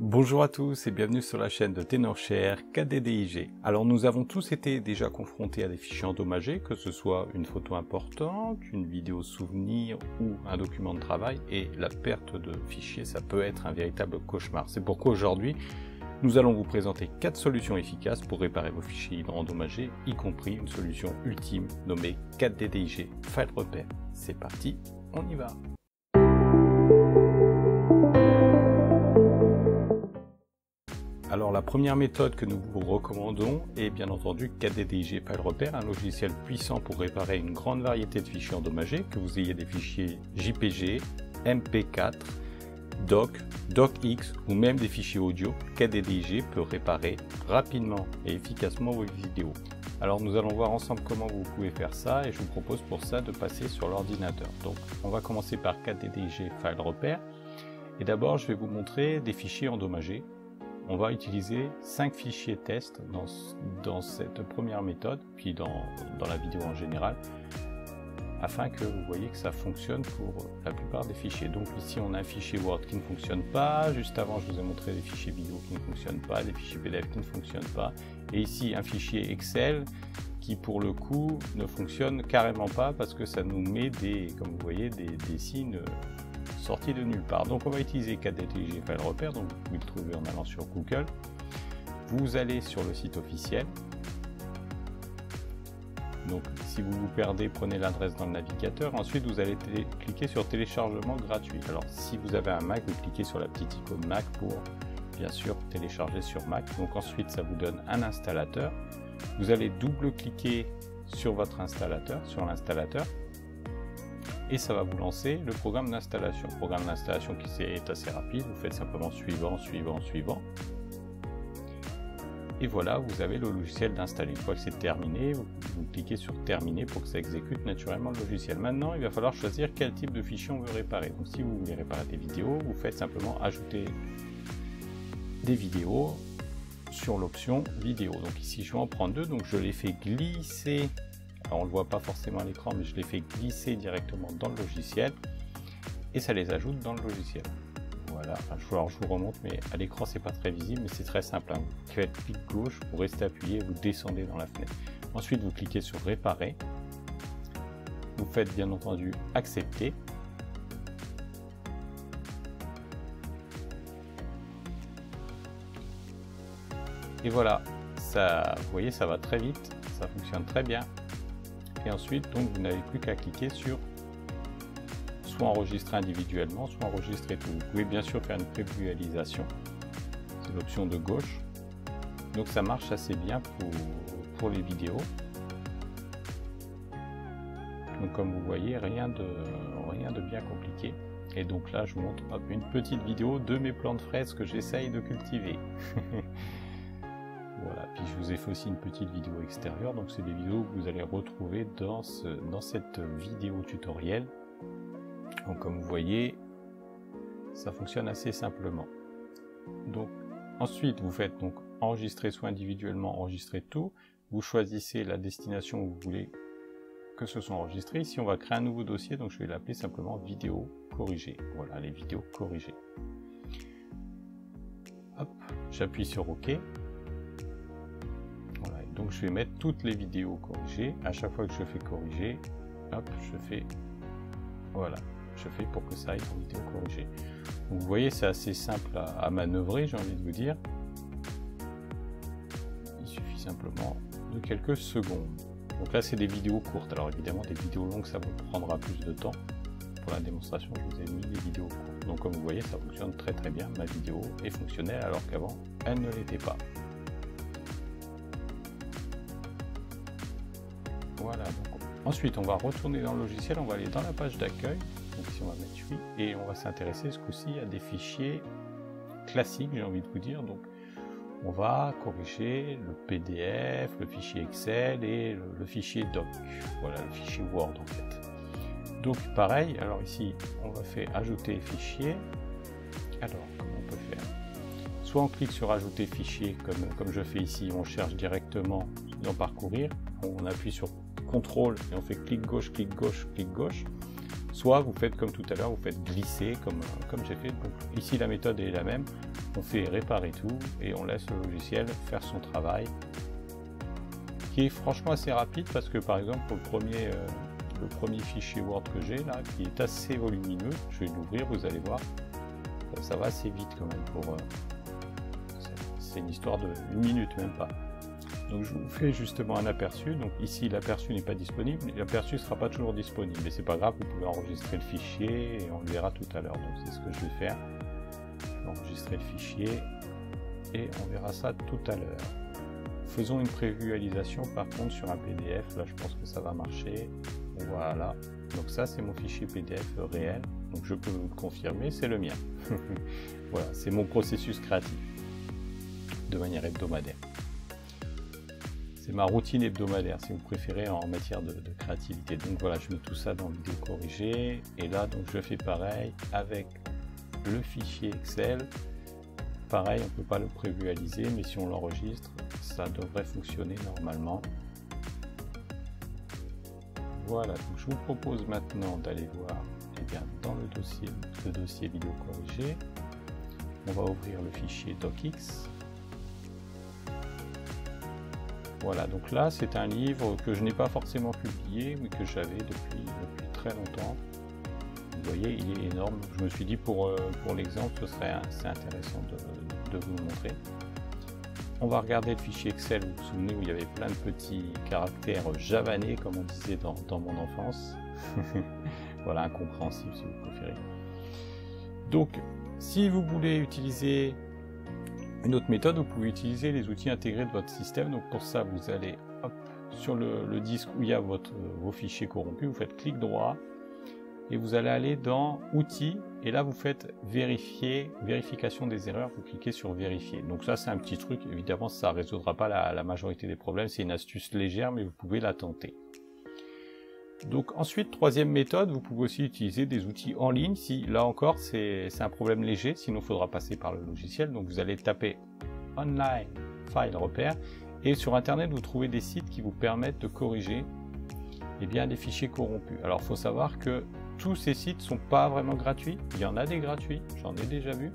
Bonjour à tous et bienvenue sur la chaîne de Tenorshare KDDIG. Alors nous avons tous été déjà confrontés à des fichiers endommagés, que ce soit une photo importante, une vidéo souvenir ou un document de travail, et la perte de fichiers ça peut être un véritable cauchemar. C'est pourquoi aujourd'hui nous allons vous présenter 4 solutions efficaces pour réparer vos fichiers endommagés, y compris une solution ultime nommée KDDIG File Repair. C'est parti, on y va. Alors la première méthode que nous vous recommandons est bien entendu KDDIG File Repair, un logiciel puissant pour réparer une grande variété de fichiers endommagés, que vous ayez des fichiers JPG, MP4, Doc, DocX ou même des fichiers audio. KDDIG peut réparer rapidement et efficacement vos vidéos. Alors nous allons voir ensemble comment vous pouvez faire ça et je vous propose pour ça de passer sur l'ordinateur. Donc on va commencer par KDDIG File Repair et d'abord je vais vous montrer des fichiers endommagés. On va utiliser 5 fichiers test dans cette première méthode, puis dans la vidéo en général, afin que vous voyez que ça fonctionne pour la plupart des fichiers. Donc ici on a un fichier Word qui ne fonctionne pas, juste avant je vous ai montré des fichiers vidéo qui ne fonctionnent pas, des fichiers PDF qui ne fonctionnent pas, et ici un fichier Excel qui pour le coup ne fonctionne carrément pas parce que ça nous met comme vous voyez, des signes sorti de nulle part. Donc on va utiliser KDDIG File Repair, donc vous pouvez le trouver en allant sur Google. Vous allez sur le site officiel. Donc si vous vous perdez, prenez l'adresse dans le navigateur. Ensuite vous allez cliquer sur téléchargement gratuit. Alors si vous avez un Mac, vous cliquez sur la petite icône Mac pour bien sûr télécharger sur Mac. Donc ensuite ça vous donne un installateur. Vous allez double-cliquer sur votre installateur, sur l'installateur. Et ça va vous lancer le programme d'installation. Le programme d'installation qui est assez rapide, vous faites simplement suivant. Et voilà, vous avez le logiciel d'installer. Une fois que c'est terminé, vous cliquez sur terminer pour que ça exécute naturellement le logiciel. Maintenant, il va falloir choisir quel type de fichier on veut réparer. Donc si vous voulez réparer des vidéos, vous faites simplement ajouter des vidéos sur l'option vidéo. Donc ici, je vais en prendre 2, donc je les fais glisser. Alors on ne le voit pas forcément à l'écran, mais je les fais glisser directement dans le logiciel et ça les ajoute dans le logiciel. Voilà, alors je vous remonte, mais à l'écran c'est pas très visible, mais c'est très simple. Vous faites clic gauche, vous restez appuyé et vous descendez dans la fenêtre. Ensuite vous cliquez sur réparer, vous faites bien entendu accepter. Et voilà, ça, vous voyez, ça va très vite, ça fonctionne très bien. Et ensuite, donc, vous n'avez plus qu'à cliquer sur soit enregistrer individuellement, soit enregistrer tout. Vous pouvez bien sûr faire une prévisualisation, c'est l'option de gauche. Donc ça marche assez bien pour les vidéos. Donc comme vous voyez, rien de bien compliqué. Et donc là, je vous montre une petite vidéo de mes plants de fraises que j'essaye de cultiver. Voilà, puis je vous ai fait aussi une petite vidéo extérieure, donc c'est des vidéos que vous allez retrouver dans cette vidéo tutoriel. Donc comme vous voyez, ça fonctionne assez simplement. Donc ensuite vous faites donc enregistrer soit individuellement, enregistrer tout. Vous choisissez la destination où vous voulez que ce soit enregistré. Ici on va créer un nouveau dossier, donc je vais l'appeler simplement vidéo corrigée. Voilà, les vidéos corrigées. Hop, j'appuie sur OK. Donc je vais mettre toutes les vidéos corrigées. À chaque fois que je fais corriger, hop, je fais pour que ça aille en vidéo corrigée. Donc vous voyez, c'est assez simple à manœuvrer, j'ai envie de vous dire. Il suffit simplement de quelques secondes. Donc là c'est des vidéos courtes. Alors évidemment des vidéos longues ça vous prendra plus de temps. Pour la démonstration je vous ai mis des vidéos courtes. Donc comme vous voyez ça fonctionne très très bien. Ma vidéo est fonctionnelle alors qu'avant elle ne l'était pas. Voilà, donc ensuite on va retourner dans le logiciel, on va aller dans la page d'accueil, donc ici on va mettre oui, et on va s'intéresser ce coup-ci à des fichiers classiques, j'ai envie de vous dire. Donc on va corriger le PDF, le fichier Excel et le fichier Doc, voilà, le fichier Word en fait. Donc pareil, alors ici on va faire ajouter fichier. Alors comment on peut faire? Soit on clique sur ajouter fichier comme je fais ici, on cherche directement dans parcourir, on appuie sur CTRL et on fait clic gauche, soit vous faites comme tout à l'heure, vous faites glisser comme j'ai fait. Donc ici la méthode est la même, on fait réparer tout et on laisse le logiciel faire son travail, qui est franchement assez rapide parce que par exemple pour le premier fichier Word que j'ai là, qui est assez volumineux, je vais l'ouvrir, vous allez voir, ça va assez vite quand même pour... c'est une histoire de 1 minute, même pas. Donc je vous fais justement un aperçu. Donc ici l'aperçu n'est pas disponible, l'aperçu ne sera pas toujours disponible, mais c'est pas grave, vous pouvez enregistrer le fichier et on le verra tout à l'heure. Donc c'est ce que je vais faire, enregistrer le fichier et on verra ça tout à l'heure. Faisons une prévisualisation par contre sur un PDF, là je pense que ça va marcher. Voilà, donc ça c'est mon fichier PDF réel, donc je peux vous le confirmer, c'est le mien. Voilà, c'est mon processus créatif de manière hebdomadaire. C'est ma routine hebdomadaire si vous préférez en matière de créativité. Donc voilà, je mets tout ça dans vidéo corrigée et là donc je fais pareil avec le fichier Excel. Pareil, on ne peut pas le prévisualiser, mais si on l'enregistre, ça devrait fonctionner normalement. Voilà, donc je vous propose maintenant d'aller voir bien, dans le dossier vidéo corrigée. On va ouvrir le fichier docx. Voilà, donc là c'est un livre que je n'ai pas forcément publié, mais que j'avais depuis très longtemps. Vous voyez, il est énorme. Je me suis dit pour l'exemple, ce serait assez intéressant de vous le montrer. On va regarder le fichier Excel, vous vous souvenez, où il y avait plein de petits caractères javanais, comme on disait dans mon enfance. Voilà, incompréhensible si vous préférez. Donc, si vous voulez utiliser une autre méthode, vous pouvez utiliser les outils intégrés de votre système. Donc pour ça, vous allez hop, sur le disque où il y a vos fichiers corrompus, vous faites clic droit et vous allez aller dans outils et là vous faites vérification des erreurs, vous cliquez sur vérifier. Donc ça c'est un petit truc, évidemment ça ne résoudra pas la majorité des problèmes, c'est une astuce légère mais vous pouvez la tenter. Donc ensuite, troisième méthode, vous pouvez aussi utiliser des outils en ligne. Si là encore c'est un problème léger, sinon il faudra passer par le logiciel. Donc vous allez taper online file repère et sur internet vous trouvez des sites qui vous permettent de corriger des fichiers corrompus. Alors il faut savoir que tous ces sites ne sont pas vraiment gratuits. Il y en a des gratuits, j'en ai déjà vu.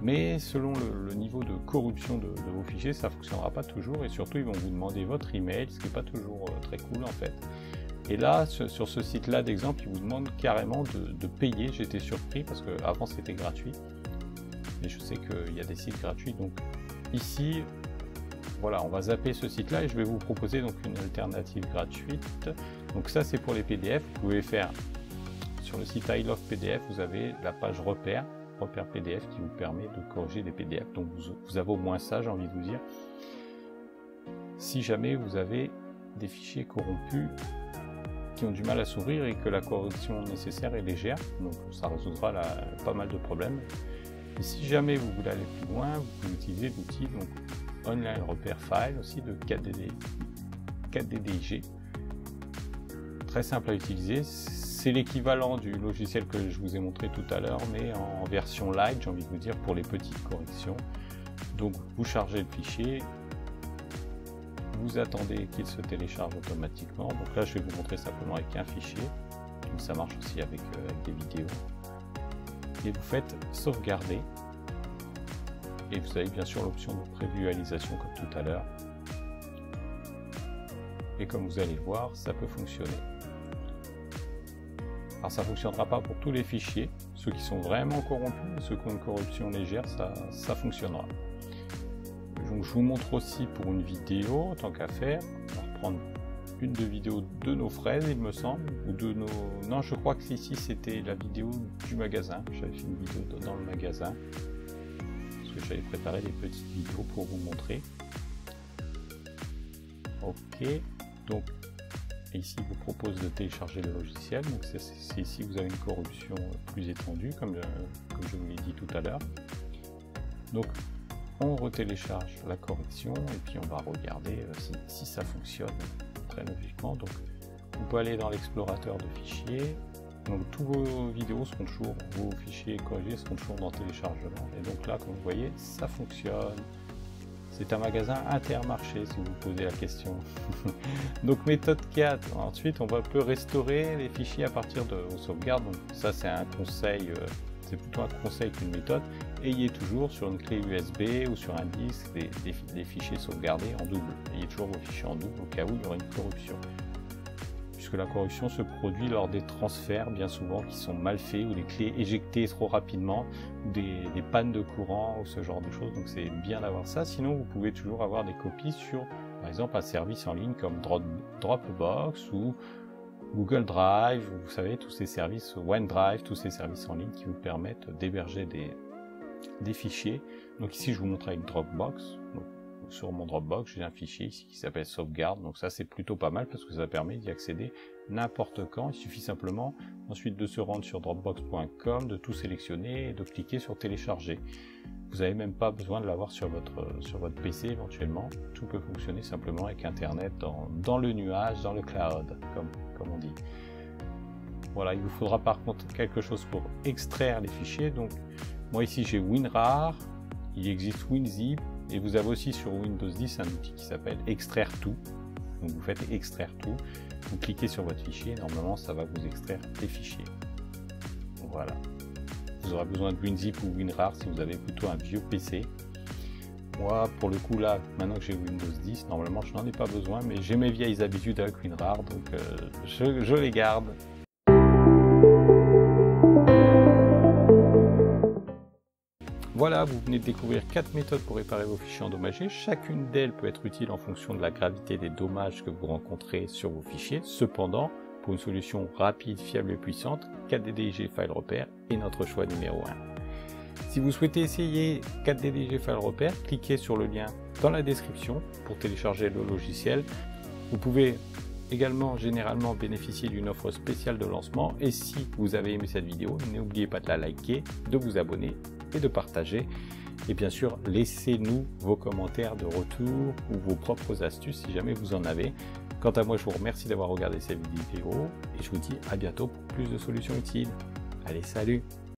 Mais selon le niveau de corruption de vos fichiers, ça ne fonctionnera pas toujours et surtout ils vont vous demander votre email, ce qui n'est pas toujours très cool en fait. Et là, sur ce site-là d'exemple, il vous demande carrément de payer. J'étais surpris parce qu'avant c'était gratuit. Mais je sais qu'il y a des sites gratuits. Donc ici, voilà, on va zapper ce site-là et je vais vous proposer donc une alternative gratuite. Donc ça, c'est pour les PDF. Vous pouvez faire sur le site I Love PDF, vous avez la page repère PDF qui vous permet de corriger des PDF. Donc vous avez au moins ça, j'ai envie de vous dire. Si jamais vous avez des fichiers corrompus qui ont du mal à s'ouvrir et que la correction nécessaire est légère, donc ça résoudra pas mal de problèmes. Et si jamais vous voulez aller plus loin, vous pouvez utiliser l'outil Online Repair File aussi de 4DDIG. Très simple à utiliser, c'est l'équivalent du logiciel que je vous ai montré tout à l'heure, mais en version light, j'ai envie de vous dire, pour les petites corrections. Donc vous chargez le fichier, vous attendez qu'il se télécharge automatiquement. Donc là je vais vous montrer simplement avec un fichier, donc ça marche aussi avec des vidéos, et vous faites sauvegarder et vous avez bien sûr l'option de prévisualisation comme tout à l'heure, et comme vous allez le voir, ça peut fonctionner. Alors ça ne fonctionnera pas pour tous les fichiers, ceux qui sont vraiment corrompus, ceux qui ont une corruption légère, ça fonctionnera. Donc je vous montre aussi pour une vidéo, tant qu'à faire, on va reprendre une de vidéos de nos fraises, il me semble, ou de nos... Non, je crois que ici c'était la vidéo du magasin, j'avais fait une vidéo dans le magasin, parce que j'avais préparé des petites vidéos pour vous montrer. Ok, donc ici il vous propose de télécharger le logiciel, donc c'est ici vous avez une corruption plus étendue, comme je vous l'ai dit tout à l'heure. Donc on retélécharge la correction et puis on va regarder si ça fonctionne très logiquement. Donc vous pouvez aller dans l'explorateur de fichiers, donc tous vos vidéos seront toujours, vos fichiers corrigés seront toujours dans téléchargement, et donc là comme vous voyez ça fonctionne, C'est un magasin Intermarché si vous vous posez la question. Donc méthode 4, ensuite on peut restaurer les fichiers à partir de vos sauvegardes. Donc ça c'est un conseil, c'est plutôt un conseil qu'une méthode. Ayez toujours sur une clé USB ou sur un disque des fichiers sauvegardés en double. Ayez toujours vos fichiers en double au cas où il y aurait une corruption. Puisque la corruption se produit lors des transferts bien souvent qui sont mal faits ou des clés éjectées trop rapidement ou des pannes de courant ou ce genre de choses. Donc c'est bien d'avoir ça. Sinon vous pouvez toujours avoir des copies sur par exemple un service en ligne comme Dropbox ou Google Drive, vous savez tous ces services, OneDrive, tous ces services en ligne qui vous permettent d'héberger des fichiers. Donc ici je vous montre avec Dropbox. Donc, sur mon Dropbox, j'ai un fichier ici qui s'appelle sauvegarde, donc ça c'est plutôt pas mal parce que ça permet d'y accéder n'importe quand. Il suffit simplement ensuite de se rendre sur dropbox.com, de tout sélectionner et de cliquer sur télécharger. Vous n'avez même pas besoin de l'avoir sur votre PC éventuellement, tout peut fonctionner simplement avec internet dans le nuage, dans le cloud, comme on dit. Voilà, il vous faudra par contre quelque chose pour extraire les fichiers. Donc moi ici j'ai WinRAR, il existe WinZip, et vous avez aussi sur Windows 10 un outil qui s'appelle Extraire tout. Donc vous faites Extraire tout, vous cliquez sur votre fichier, normalement ça va vous extraire les fichiers. Voilà. Vous aurez besoin de WinZip ou WinRAR si vous avez plutôt un vieux PC. Moi pour le coup là, maintenant que j'ai Windows 10, normalement je n'en ai pas besoin, mais j'ai mes vieilles habitudes avec WinRAR, donc je les garde. Voilà, vous venez de découvrir 4 méthodes pour réparer vos fichiers endommagés. Chacune d'elles peut être utile en fonction de la gravité des dommages que vous rencontrez sur vos fichiers. Cependant, pour une solution rapide, fiable et puissante, KDDIG FileRepair est notre choix numéro 1. Si vous souhaitez essayer KDDIG FileRepair, cliquez sur le lien dans la description pour télécharger le logiciel. Vous pouvez également généralement bénéficier d'une offre spéciale de lancement. Et si vous avez aimé cette vidéo, n'oubliez pas de la liker, de vous abonner et de partager. Et bien sûr, laissez-nous vos commentaires de retour ou vos propres astuces si jamais vous en avez. Quant à moi, je vous remercie d'avoir regardé cette vidéo et je vous dis à bientôt pour plus de solutions utiles. Allez, salut!